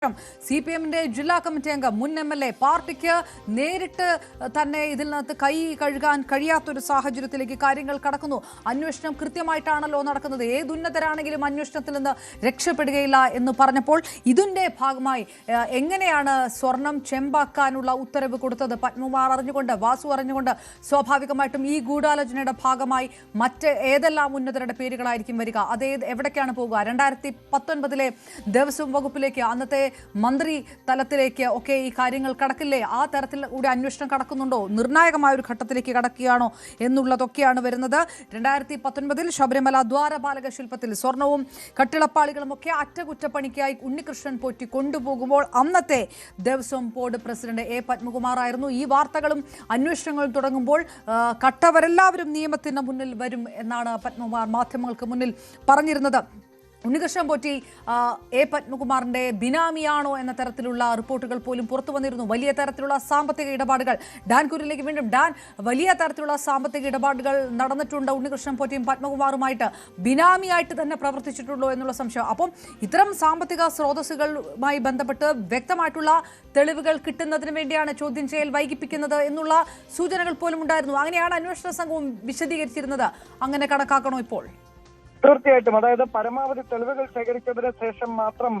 CPM ജില്ലാ committee അംഗം മുൻ MLA പാർട്ടിക്ക് നേരിട്ട് തന്നെ ഇതിൽ നിന്ന് കൈ കഴുകാൻ കഴിയാത്തൊരു സാഹചര്യത്തിലേക്ക് കാര്യങ്ങൾ കടക്കുന്നു. അന്വേഷണം കൃത്യമായിട്ടാണല്ലോ നടക്കുന്നത്. ഏത് ഉന്നതരാണെങ്കിലും അന്വേഷണത്തിൽ നിന്ന് രക്ഷപ്പെടുകയില്ല എന്ന് പറഞ്ഞപ്പോൾ ഇതിന്റെ ഭാഗമായി എങ്ങനെയാണ് സ്വർണം ചെമ്പാക്കാനുള്ള ഉത്തരവ് കൊടുത്തത്? പത്മകുമാർ അറിഞ്ഞുകൊണ്ട്, വാസു അറിഞ്ഞുകൊണ്ട് സ്വാഭാവികമായിട്ടും ഈ ഗൂഢാലോചനയുടെ ഭാഗമായി മറ്റ് ഏതെല്ലാം ഉന്നതരുടെ പേരുകളായിരിക്കും വരിക? അത് എവിടേക്കാണ് പോകുക? 2019 ദേവസ്വം വകുപ്പിലേക്ക്, അന്നത്തെ മന്ത്രി തലത്തിലേക്ക് ഒക്കെ ഈ കാര്യങ്ങൾ കടക്കില്ലേ? ആ തരത്തിൽ കൂടി അന്വേഷണം കടക്കുന്നുണ്ടോ? നിർണായകമായ ഒരു ഘട്ടത്തിലേക്ക് കടക്കുകയാണോ എന്നുള്ളതൊക്കെയാണ് വരുന്നത്. 2019 ശബരിമല ദ്വാരപാലക ശില്പത്തിൽ സ്വർണവും കട്ടിളപ്പാളികളും ഒക്കെ അറ്റകുറ്റപ്പണിക്കായി ഉണ്ണികൃഷ്ണൻ പോറ്റി കൊണ്ടുപോകുമ്പോൾ അന്നത്തെ Devaswom board president A. Padmakumar ആയിരുന്നു. ഈ വാർത്തകളും അന്വേഷണങ്ങളും തുടങ്ങുമ്പോൾ കട്ടവരെല്ലാവരും നിയമത്തിന് മുന്നിൽ വരും എന്നാണ് പത്മകുമാർ മാധ്യമങ്ങൾക്ക് മുന്നിൽ പറഞ്ഞിരുന്നത്. ഉണ്ണികൃഷ്ണൻ പോറ്റി A. പത്മകുമാറിന്റെ ബിനാമിയാണോ എന്ന തരത്തിലുള്ള റിപ്പോർട്ടുകൾ പോലും പുറത്തു വന്നിരുന്നു. വലിയ തരത്തിലുള്ള സാമ്പത്തിക ഇടപാടുകൾ, ഡാൻ കുര്യനിലേക്ക് വീണ്ടും, ഡാൻ, വലിയ തരത്തിലുള്ള സാമ്പത്തിക ഇടപാടുകൾ നടന്നിട്ടുണ്ട് ഉണ്ണികൃഷ്ണൻ പോറ്റിയും പത്മകുമാറുമായിട്ട്. ബിനാമിയായിട്ട് തന്നെ പ്രവർത്തിച്ചിട്ടുള്ളൂ എന്നുള്ള സംശയം. അപ്പം ഇത്തരം സാമ്പത്തിക സ്രോതസ്സുകളുമായി ബന്ധപ്പെട്ട് വ്യക്തമായിട്ടുള്ള തെളിവുകൾ കിട്ടുന്നതിന് വേണ്ടിയാണ് ചോദ്യം ചെയ്യൽ വൈകിപ്പിക്കുന്നത് എന്നുള്ള സൂചനകൾ പോലും ഉണ്ടായിരുന്നു. അങ്ങനെയാണ് അന്വേഷണ സംഘവും വിശദീകരിച്ചിരുന്നത്. അങ്ങനെ കണക്കാക്കണോ ഇപ്പോൾ? തീർച്ചയായിട്ടും. അതായത് പരമാവധി തെളിവുകൾ ശേഖരിച്ചതിന് ശേഷം മാത്രം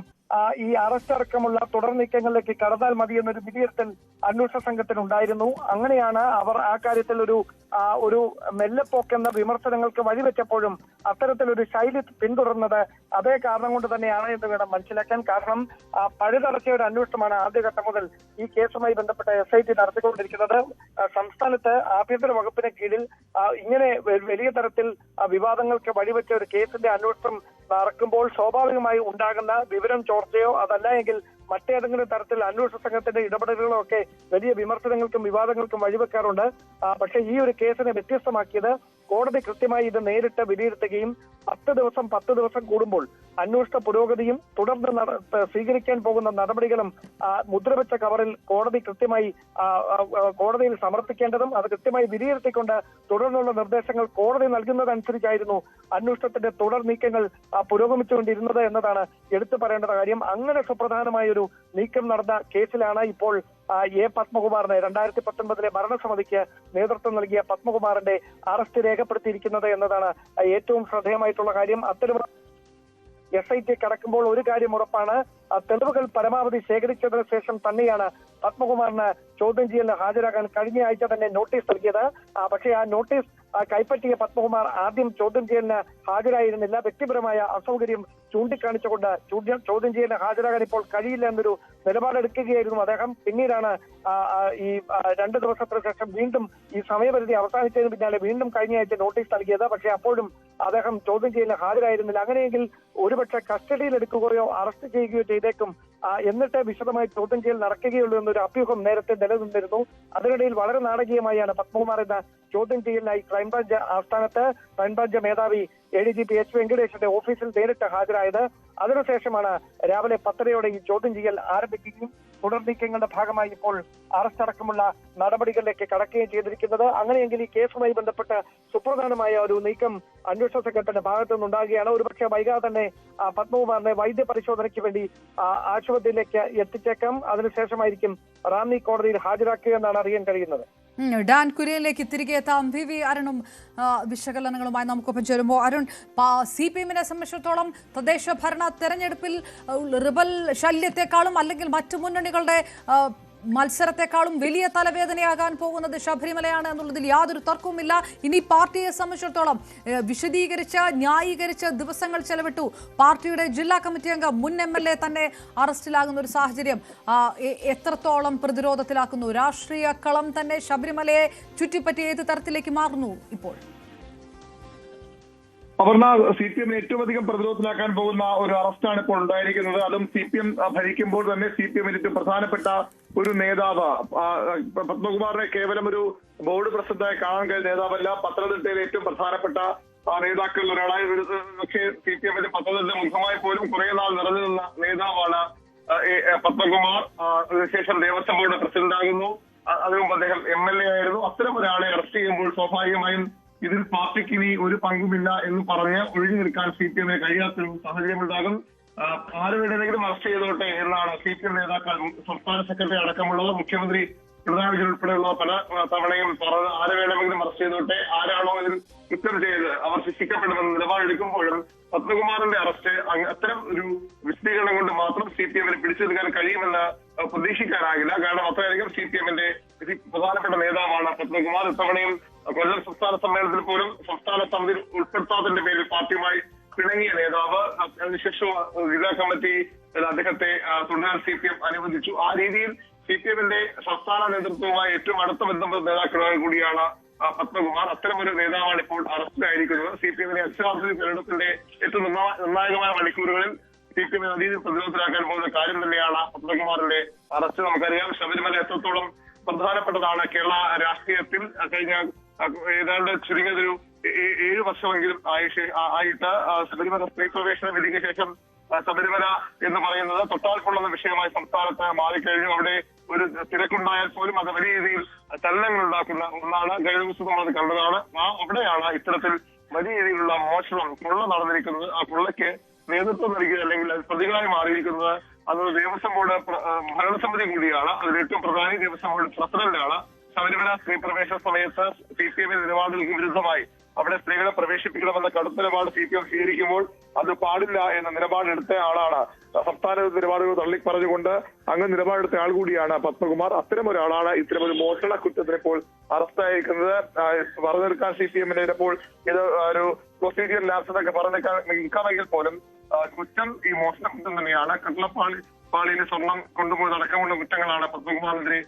ഈ അറസ്റ്റ് അടക്കമുള്ള തുടർ നീക്കങ്ങളിലേക്ക് കടന്നാൽ മതി എന്നൊരു വിലയിരുത്തൽ അന്വേഷണ സംഘത്തിനുണ്ടായിരുന്നു. അങ്ങനെയാണ് അവർ ആ കാര്യത്തിൽ ഒരു മെല്ലെപ്പോക്കെന്ന വിമർശനങ്ങൾക്ക് വഴിവെച്ചപ്പോഴും അത്തരത്തിലൊരു ശൈലി പിന്തുടർന്നത് അതേ കാരണം കൊണ്ട് തന്നെയാണ് എന്ന് വേണം മനസ്സിലാക്കാൻ. കാരണം പഴുതടക്കിയ ഒരു അന്വേഷണമാണ് ആദ്യഘട്ടം മുതൽ ഈ കേസുമായി ബന്ധപ്പെട്ട SIT നടത്തിക്കൊണ്ടിരിക്കുന്നത്. സംസ്ഥാനത്ത് ആഭ്യന്തര വകുപ്പിന് കീഴിൽ ഇങ്ങനെ വലിയ തരത്തിൽ വിവാദങ്ങൾക്ക് വഴിവെച്ച ഒരു കേസിന്റെ അന്വേഷണം നടക്കുമ്പോൾ സ്വാഭാവികമായി ഉണ്ടാകുന്ന വിവരം ചോർച്ചയോ അതല്ല എങ്കിൽ മറ്റേതെങ്കിലും തരത്തിൽ അന്വേഷണ സംഘത്തിന്റെ ഇടപെടലുകളോ ഒക്കെ വലിയ വിമർശനങ്ങൾക്കും വിവാദങ്ങൾക്കും വഴിവെക്കാറുണ്ട്. പക്ഷേ ഈ ഒരു കേസിനെ വ്യത്യസ്തമാക്കിയത് കോടതി കൃത്യമായി ഇത് നേരിട്ട് വിലയിരുത്തുകയും 10 ദിവസം കൂടുമ്പോൾ അന്വേഷണ പുരോഗതിയും തുടർന്ന് സ്വീകരിക്കാൻ പോകുന്ന നടപടികളും മുദ്രവെച്ച കവറിൽ കോടതി കൃത്യമായി കോടതിയിൽ സമർപ്പിക്കേണ്ടതും അത് കൃത്യമായി വിലയിരുത്തിക്കൊണ്ട് തുടർന്നുള്ള നിർദ്ദേശങ്ങൾ കോടതി നൽകുന്നതനുസരിച്ചായിരുന്നു അന്വേഷണത്തിന്റെ തുടർ നീക്കങ്ങൾ പുരോഗമിച്ചുകൊണ്ടിരുന്നത് എന്നതാണ് എടുത്തു പറയേണ്ട കാര്യം. അങ്ങനെ സുപ്രധാനമായ ഒരു നീക്കം നടന്ന കേസിലാണ് ഇപ്പോൾ A. പത്മകുമാറിനെ 2019 ഭരണസമിതിക്ക് നേതൃത്വം നൽകിയ പത്മകുമാറിന്റെ അറസ്റ്റ് രേഖപ്പെടുത്തിയിരിക്കുന്നത് എന്നതാണ് ഏറ്റവും ശ്രദ്ധേയമായിട്ടുള്ള കാര്യം. അത്തരം SIT കടക്കുമ്പോൾ ഒരു കാര്യം ഉറപ്പാണ്, തെളിവുകൾ പരമാവധി ശേഖരിച്ചതിന് ശേഷം തന്നെയാണ് പത്മകുമാറിന് ചോദ്യം ചെയ്യലിന് ഹാജരാകാൻ കഴിഞ്ഞ ആഴ്ച തന്നെ നോട്ടീസ് നൽകിയത്. പക്ഷേ ആ നോട്ടീസ് കൈപ്പറ്റിയ പത്മകുമാർ ആദ്യം ചോദ്യം ചെയ്യലിന് ഹാജരായിരുന്നില്ല. വ്യക്തിപരമായ അസൗകര്യം ചൂണ്ടിക്കാണിച്ചുകൊണ്ട് ചോദ്യം ചെയ്യലിന് ഹാജരാകാൻ ഇപ്പോൾ കഴിയില്ല എന്നൊരു നിലപാടെടുക്കുകയായിരുന്നു അദ്ദേഹം. പിന്നീടാണ് ഈ 2 ദിവസത്തിന് ശേഷം വീണ്ടും ഈ സമയപരിധി അവസാനിച്ചതിന് പിന്നാലെ വീണ്ടും കഴിഞ്ഞ ആഴ്ച നോട്ടീസ് നൽകിയത്. പക്ഷേ അപ്പോഴും അദ്ദേഹം ചോദ്യം ചെയ്യലിന് ഹാജരായിരുന്നില്ല. അങ്ങനെയെങ്കിൽ ഒരുപക്ഷെ കസ്റ്റഡിയിൽ എടുക്കുകയോ അറസ്റ്റ് ചെയ്യുകയോ ചെയ്തേക്കും, എന്നിട്ട് വിശദമായി ചോദ്യം ചെയ്യൽ നടക്കുകയുള്ളൂ എന്നൊരു അഭ്യൂഹം നേരത്തെ നിലനിന്നിരുന്നു. അതിനിടയിൽ വളരെ നാടകീയമായാണ് പത്മകുമാർ എന്ന ചോദ്യം ചെയ്യലിനായി ക്രൈംബ്രാഞ്ച് ആസ്ഥാനത്ത് ക്രൈംബ്രാഞ്ച് മേധാവി ADGP H. വെങ്കടേഷിന്റെ ഓഫീസിൽ നേരിട്ട് ഹാജരായത്. അതിനുശേഷമാണ് രാവിലെ 10:30 ഈ ചോദ്യം ചെയ്യൽ ആരംഭിക്കുകയും തുടർ നീക്കങ്ങളുടെ ഭാഗമായി ഇപ്പോൾ അറസ്റ്റ് അടക്കമുള്ള നടപടികളിലേക്ക് കടക്കുകയും ചെയ്തിരിക്കുന്നത്. അങ്ങനെയെങ്കിൽ ഈ കേസുമായി ബന്ധപ്പെട്ട് സുപ്രധാനമായ ഒരു നീക്കം അന്വേഷണ സംഘത്തിന്റെ ഭാഗത്തു നിന്നുണ്ടാകുകയാണ്. ഒരുപക്ഷെ വൈകാതെ തന്നെ പത്മകുമാറിനെ വൈദ്യ പരിശോധനയ്ക്ക് വേണ്ടി ആശുപത്രിയിലേക്ക് എത്തിച്ചേക്കാം. അതിനുശേഷമായിരിക്കും റാന്നി കോടതിയിൽ ഹാജരാക്കുക എന്നാണ് അറിയാൻ കഴിയുന്നത്. ഡാൻ കുര്യനിലേക്ക് തിരികെ എത്താം. VV അരുണും വിശകലനങ്ങളുമായി നമുക്കൊപ്പം ചേരുമ്പോൾ, അരുൺ, CPM-നെ സംബന്ധിച്ചിടത്തോളം തദ്ദേശ ഭരണ തെരഞ്ഞെടുപ്പിൽ റിബൽ ശല്യത്തെക്കാളും അല്ലെങ്കിൽ മറ്റു മുന്നണികളുടെ മത്സരത്തെക്കാളും വലിയ തലവേദനയാകാൻ പോകുന്നത് ശബരിമലയാണ് എന്നുള്ളതിൽ യാതൊരു തർക്കവുമില്ല. ഇനി പാർട്ടിയെ സംബന്ധിച്ചിടത്തോളം വിശദീകരിച്ച് ന്യായീകരിച്ച് ദിവസങ്ങൾ ചെലവിട്ടു. പാർട്ടിയുടെ ജില്ലാ കമ്മിറ്റി അംഗം മുൻ MLA തന്നെ അറസ്റ്റിലാകുന്ന ഒരു സാഹചര്യം എത്രത്തോളം പ്രതിരോധത്തിലാക്കുന്നു? രാഷ്ട്രീയ കളം തന്നെ ശബരിമലയെ ചുറ്റിപ്പറ്റി ഏത് തരത്തിലേക്ക് മാറുന്നു ഇപ്പോൾ? അപർണ, CPM ഏറ്റവും അധികം പ്രതിരോധത്തിലാക്കാൻ പോകുന്ന ഒരു അറസ്റ്റാണ് ഇപ്പോൾ ഉണ്ടായിരിക്കുന്നത്. അതും CPM ഭരിക്കുമ്പോൾ തന്നെ CPM-ൽ ഏറ്റവും പ്രധാനപ്പെട്ട ഒരു നേതാവ്, പത്മകുമാറിനെ കേവലം ഒരു ബോർഡ് പ്രസിഡന്റായി കാണാൻ കഴിയുന്ന നേതാവല്ല, പത്തനംതിട്ടയിലെ ഏറ്റവും പ്രധാനപ്പെട്ട നേതാക്കളിൽ ഒരാളായ പക്ഷേ CPM-ന്റെ പത്തനംതിട്ട മുഖമായി പോലും കുറെ നാൾ നിറഞ്ഞു നിന്ന നേതാവാണ് പത്മകുമാർ. അതിനുശേഷം ദേവസ്വം ബോർഡ് പ്രസിഡന്റ് ആകുന്നു. അതിനുമുമ്പ് അദ്ദേഹം MLA ആയിരുന്നു. അത്തരം ഒരാളെ അറസ്റ്റ് ചെയ്യുമ്പോൾ സ്വാഭാവികമായും ഇതിൽ പാർട്ടിക്ക് ഇനി ഒരു പങ്കുമില്ല എന്ന് പറഞ്ഞ് ഒഴിഞ്ഞു നിൽക്കാൻ CPM-ന് കഴിയാത്തൊരു സാഹചര്യമുണ്ടാകും. ആരുടെയെങ്കിലും അറസ്റ്റ് ചെയ്തോട്ടെ എന്നാണ് CPM നേതാക്കൾ, സംസ്ഥാന സെക്രട്ടറി അടക്കമുള്ളവർ, മുഖ്യമന്ത്രി പിണറായി വിജയൻ ഉൾപ്പെടെയുള്ള പല തവണയും പറഞ്ഞത് ആരെ വേണമെങ്കിലും അറസ്റ്റ് ചെയ്തോട്ടെ, ആരാണോ ഇതിൽ കുറ്റം ചെയ്ത് അവർ ശിക്ഷിക്കപ്പെടുമെന്ന് നിലപാടെടുക്കുമ്പോഴും പത്മകുമാറിന്റെ അറസ്റ്റ് അത്തരം ഒരു വിശദീകരണം കൊണ്ട് മാത്രം CPM-ന് പിടിച്ചെടുക്കാൻ കഴിയുമെന്ന് പ്രതീക്ഷിക്കാനാകില്ല. കാരണം അത്രയധികം CPM-ന്റെ പ്രധാനപ്പെട്ട നേതാവാണ് പത്മകുമാർ. ഇത്തവണയും കൊല്ലം സംസ്ഥാന സമ്മേളനത്തിൽ പോലും സംസ്ഥാന സമിതിയിൽ ഉൾപ്പെടുത്താത്തതിന്റെ പേരിൽ പാർട്ടിയുമായി പിണങ്ങിയ നേതാവ്. അതിനുശേഷം ജില്ലാ കമ്മിറ്റി അദ്ദേഹത്തെ തുടരാൻ CPM അനുവദിച്ചു. ആ രീതിയിൽ CPM-ന്റെ സംസ്ഥാന നേതൃത്വവുമായി ഏറ്റവും അടുത്ത ബന്ധപ്പെട്ട നേതാക്കളായ കൂടിയാണ് പത്മകുമാർ. അത്തരമൊരു നേതാവാണ് ഇപ്പോൾ അറസ്റ്റിലായിരിക്കുന്നത്. CPM-നെ അക്ഷരാർത്ഥത്തിൽ തെരഞ്ഞെടുപ്പിന്റെ ഏറ്റവും നിർണായകമായ മണിക്കൂറുകളിൽ CPM-നെ അതീത പ്രതിരോധത്തിലാക്കാൻ പോകുന്ന കാര്യം തന്നെയാണ് പത്മകുമാറിന്റെ അറസ്റ്റ്. നമുക്കറിയാം ശബരിമല എത്രത്തോളം പ്രധാനപ്പെട്ടതാണ് കേരള രാഷ്ട്രീയത്തിൽ. കഴിഞ്ഞ ഏതാണ്ട് ചുരുങ്ങിയതൊരു 7 വർഷമെങ്കിലും ആയിട്ട് ശബരിമല സ്ത്രീ പ്രവേശന വിധിക്ക് ശേഷം ശബരിമല എന്ന് പറയുന്നത് തൊട്ടാൽ കൊള്ളുന്ന വിഷയമായി സംസ്ഥാനത്ത് മാറിക്കഴിഞ്ഞു. അവിടെ ഒരു തിരക്കുണ്ടായാൽ പോലും അത് വലിയ രീതിയിൽ ചലനങ്ങൾ ഉണ്ടാക്കുന്ന ഒന്നാണ്. കഴിഞ്ഞ ദിവസം നമ്മളത് കണ്ടതാണ്. അവിടെയാണ് ഇത്തരത്തിൽ വലിയ രീതിയിലുള്ള മോഷണം, കൊള്ള നടന്നിരിക്കുന്നത്. ആ കൊള്ളയ്ക്ക് നേതൃത്വം നൽകിയത് അല്ലെങ്കിൽ പ്രതികളായി മാറിയിരിക്കുന്നത് അതൊരു ദേവസ്വം ബോർഡ് ഭരണസമിതി കൂടിയാണ്. അതിൽ ഏറ്റവും പ്രധാനി ദേവസ്വം ബോർഡ് പ്രസിഡന്റാണ്. ശബരിമല സ്ത്രീ പ്രവേശന സമയത്ത് CPM നിലപാടുകൾക്ക് വിരുദ്ധമായി അവിടെ സ്ത്രീകളെ പ്രവേശിപ്പിക്കണമെന്ന കടുത്ത നിലപാട് CPM സ്വീകരിക്കുമ്പോൾ അത് പാടില്ല എന്ന നിലപാടെടുത്ത ആളാണ്. സംസ്ഥാന നിലപാടുകൾ തള്ളിപ്പറഞ്ഞുകൊണ്ട് അങ്ങ് നിലപാടെടുത്ത ആൾ കൂടിയാണ് പത്മകുമാർ. അത്തരം ഒരാളാണ് ഇത്തരമൊരു മോഷണ കുറ്റത്തിന് ഇപ്പോൾ അറസ്റ്റായിരിക്കുന്നത്. പറഞ്ഞെടുക്കാൻ CPM-ന് ചിലപ്പോൾ ഇത് ഒരു പ്രൊസീജിയർ ലാപ്സ് എന്നൊക്കെ പറഞ്ഞേക്കാമെങ്കിൽ പോലും കുറ്റം ഈ മോഷണ കുറ്റം തന്നെയാണ്. കട്ടളപ്പാളിയിലെ സ്വർണം കൊണ്ടുപോയി അടക്കമുള്ള കുറ്റങ്ങളാണ് പത്മകുമാറിനെതിരെ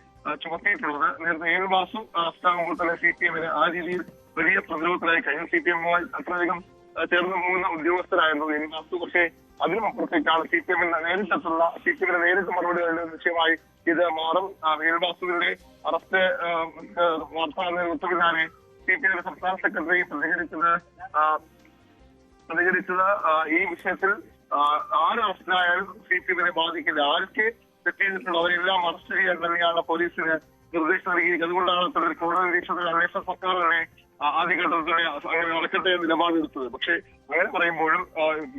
ചുമത്തിയിട്ടുള്ളത്. നേരത്തെ 7 മാസം അറസ്റ്റാകുമ്പോൾ തന്നെ CPM-ന് ആ രീതിയിൽ വലിയ പ്രതിരോധത്തിലായി കഴിഞ്ഞു. CPM-മായി അത്രയധികം ചേർന്ന് പോകുന്ന ഉദ്യോഗസ്ഥരായിരുന്നു 7 മാസം. പക്ഷേ അതിനുമപ്പുറത്തേക്കാണ് CPM-ന് നേരിട്ട് മറുപടി നൽകുന്ന വിഷയമായി ഇത് മാറും. 7 മാസത്തിന്റെ അറസ്റ്റ് വാർത്താ നേതൃത്വത്തിനാണ് CPM-ന്റെ സംസ്ഥാന സെക്രട്ടറി പ്രതികരിച്ചത്. ഈ വിഷയത്തിൽ ആര് അറസ്റ്റിലായാലും CPM-നെ ബാധിക്കില്ല. ആരൊക്കെ തെറ്റിയിട്ടുണ്ടോ അവരെല്ലാം അറസ്റ്റ് ചെയ്യാൻ തന്നെയാണ് പോലീസിന് നിർദ്ദേശം നൽകിയിരിക്കുന്നത്. അതുകൊണ്ടാണ് കോടതി നിരീക്ഷണത്തിൽ അന്വേഷണ സർക്കാരുകളെ ആദ്യഘട്ടത്തിൽ അങ്ങനെ നടക്കട്ടെ എന്ന് നിലപാടെടുത്തത്. പക്ഷെ അങ്ങനെ പറയുമ്പോഴും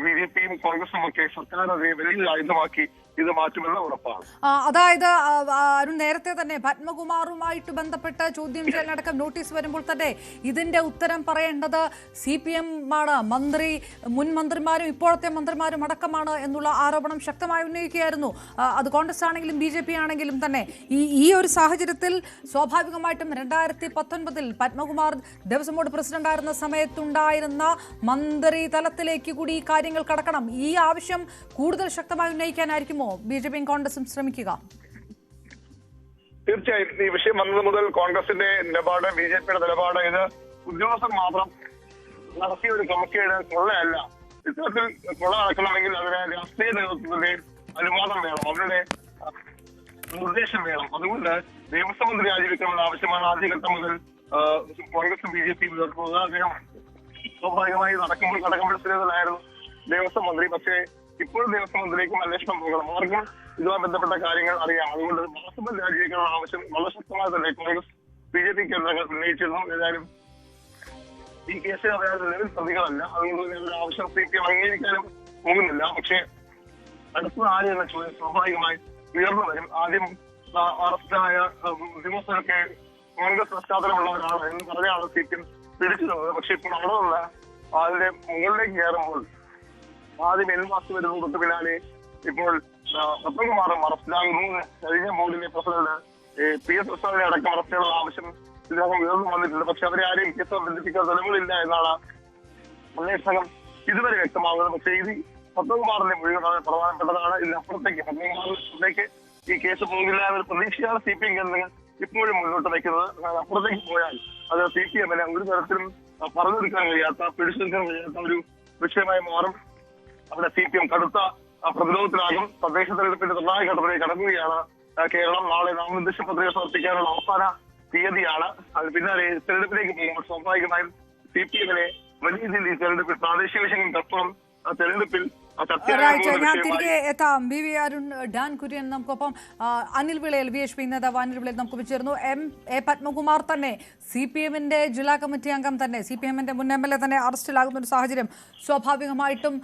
BJP-യും കോൺഗ്രസും ഒക്കെ സർക്കാരിനെ വലിയ ആയുധമാക്കി ഇത് മാറ്റുമെന്ന് ഉറപ്പാണ്. അതായത് അരുൺ നേരത്തെ തന്നെ പത്മകുമാറുമായിട്ട് ബന്ധപ്പെട്ട് ചോദ്യം ചെയ്യാനടക്കം നോട്ടീസ് വരുമ്പോൾ തന്നെ ഇതിന്റെ ഉത്തരം പറയേണ്ടത് CPM ആണ്, മുൻ മന്ത്രിമാരും ഇപ്പോഴത്തെ മന്ത്രിമാരും അടക്കമാണ് എന്നുള്ള ആരോപണം ശക്തമായി ഉന്നയിക്കുകയായിരുന്നു. അത് കോൺഗ്രസ് ആണെങ്കിലും BJP ആണെങ്കിലും തന്നെ. ഈ ഒരു സാഹചര്യത്തിൽ സ്വാഭാവികമായിട്ടും 2019 പത്മകുമാർ ദേവസ്വം ബോർഡ് പ്രസിഡന്റ് ആയിരുന്ന സമയത്തുണ്ടായിരുന്ന മന്ത്രി തലത്തിലേക്ക് കൂടി ഈ കാര്യങ്ങൾ കടക്കണം. ഈ ആവശ്യം കൂടുതൽ ശക്തമായി ഉന്നയിക്കാനായിരിക്കുമോ BJP-യും കോൺഗ്രസും ശ്രമിക്കുക? തീർച്ചയായും ഈ വിഷയം വന്നത് മുതൽ കോൺഗ്രസിന്റെ നിലപാട്, BJP-യുടെ നിലപാട് ഇത് ഉദ്യോഗസ്ഥർ മാത്രം നടത്തിയ ഒരു ക്രമക്കേട് കൊള്ളയല്ല. ഇത്തരത്തിൽ കൊള്ള നടക്കണമെങ്കിൽ അതിന് രാഷ്ട്രീയ നേതൃത്വത്തിന്റെ അനുവാദം വേണം, അവരുടെ നിർദ്ദേശം വേണം. അതുകൊണ്ട് ദേവസ്വം മന്ത്രി രാജിവെക്കണമെന്ന ആവശ്യമാണ് ആദ്യഘട്ടം മുതൽ കോൺഗ്രസും BJP-യും ഉയർത്തുന്നത്. അദ്ദേഹം സ്വാഭാവികമായി നടക്കുമ്പോൾ സ്ഥിരതയിലായിരുന്നു ദേവസ്വം മന്ത്രി. പക്ഷേ ഇപ്പോഴും ദേവസ്വം മന്ത്രിയിലേക്കും അന്വേഷണം പോകണം. അവർക്കും ഇതുമായി ബന്ധപ്പെട്ട കാര്യങ്ങൾ അറിയാം. അതുകൊണ്ട് മാസത്തിൽ രാജിവെക്കാനുള്ള ആവശ്യം വളരെ ശക്തമായി തന്നെ കോൺഗ്രസ് BJP-ക്ക് ഉന്നയിച്ചിരുന്നു. ഏതായാലും ഈ കേസിൽ അവർ നിലവിൽ പ്രതികളല്ല. അതുകൊണ്ട് ആവശ്യം CPM അംഗീകരിക്കാനും പോകുന്നില്ല. പക്ഷേ അടുത്ത ആര് എന്ന ചോദ്യം സ്വാഭാവികമായി ഉയർന്നു വരും. ആദ്യം അറസ്റ്റായ ഉദ്യോഗസ്ഥരൊക്കെ കോൺഗ്രസ് പശ്ചാത്തലമുള്ളവരാണ് എന്ന് പറഞ്ഞാണ് CPM പിടിച്ചു തന്നത്. പക്ഷെ ഇപ്പോൾ അവിടെ നിന്ന് അതിന്റെ മുകളിലേക്ക് കയറുമ്പോൾ ആദ്യം 7 മാസം വരുന്നത് തൊട്ട് പിന്നാലെ ഇപ്പോൾ പത്മകുമാറും അറസ്റ്റിലാകുന്നു. കഴിഞ്ഞ ബോർഡിലെ പ്രസിഡന്റ് PS പ്രസാദിനെ അടക്കം അറസ്റ്റുള്ള ആവശ്യം ഇതിനകം ഉയർന്നു വന്നിട്ടുണ്ട്. പക്ഷെ അവരെ ആരെയും കേസ് ബന്ധിപ്പിക്കാൻ തെളിവുകളില്ല എന്നാണ് അന്വേഷണം ഇതുവരെ വ്യക്തമാകുന്നത്. പക്ഷേ ഇത് പത്മകുമാറിന്റെ മൊഴി പ്രധാനപ്പെട്ടതാണ്. ഇതിനപ്പുറത്തേക്ക് ഈ കേസ് പോകില്ല എന്നൊരു പ്രതീക്ഷയാണ് CPM കേന്ദ്രങ്ങൾ ഇപ്പോഴും മുന്നോട്ട് വയ്ക്കുന്നത്. അപ്പുറത്തേക്ക് പോയാൽ അത് CPM-നെ ഒരു തരത്തിലും പറഞ്ഞെടുക്കാൻ കഴിയാത്ത, പിടിച്ചെടുക്കാൻ കഴിയാത്ത ഒരു വിഷയമായി മാറും. അവിടെ CPM കടുത്ത പ്രതിരോധത്തിലാകും. തദ്ദേശ തെരഞ്ഞെടുപ്പിന്റെ നിർണായക ഘട്ടത്തിലേക്ക് കടക്കുകയാണ് കേരളം. നാളെ നാമനിർദ്ദേശ പത്രിക സമർപ്പിക്കാനുള്ള അവസാന തീയതിയാണ്. അത് പിന്നാലെ തെരഞ്ഞെടുപ്പിലേക്ക് പോകുമ്പോൾ സ്വാഭാവികമായും CPM-നെ വലിയ രീതിയിൽ തെരഞ്ഞെടുപ്പിൽ പ്രാദേശിക വിഷയങ്ങൾക്കപ്പുറം തെരഞ്ഞെടുപ്പിൽ ഞാൻ തിരികെ എത്താം. BV അരുൺ, ഡാൻ കുര്യൻ നമുക്കൊപ്പം, അനിൽ വിളയിൽ VHP നേതാവ് അനിൽ വിളയിൽ നമുക്ക് ചേർന്നു. MA പത്മകുമാർ തന്നെ CPM-ന്റെ ജില്ലാ കമ്മിറ്റി അംഗം തന്നെ, CPM-ന്റെ മുൻ MLA തന്നെ അറസ്റ്റിലാകുന്ന ഒരു സാഹചര്യം സ്വാഭാവികമായിട്ടും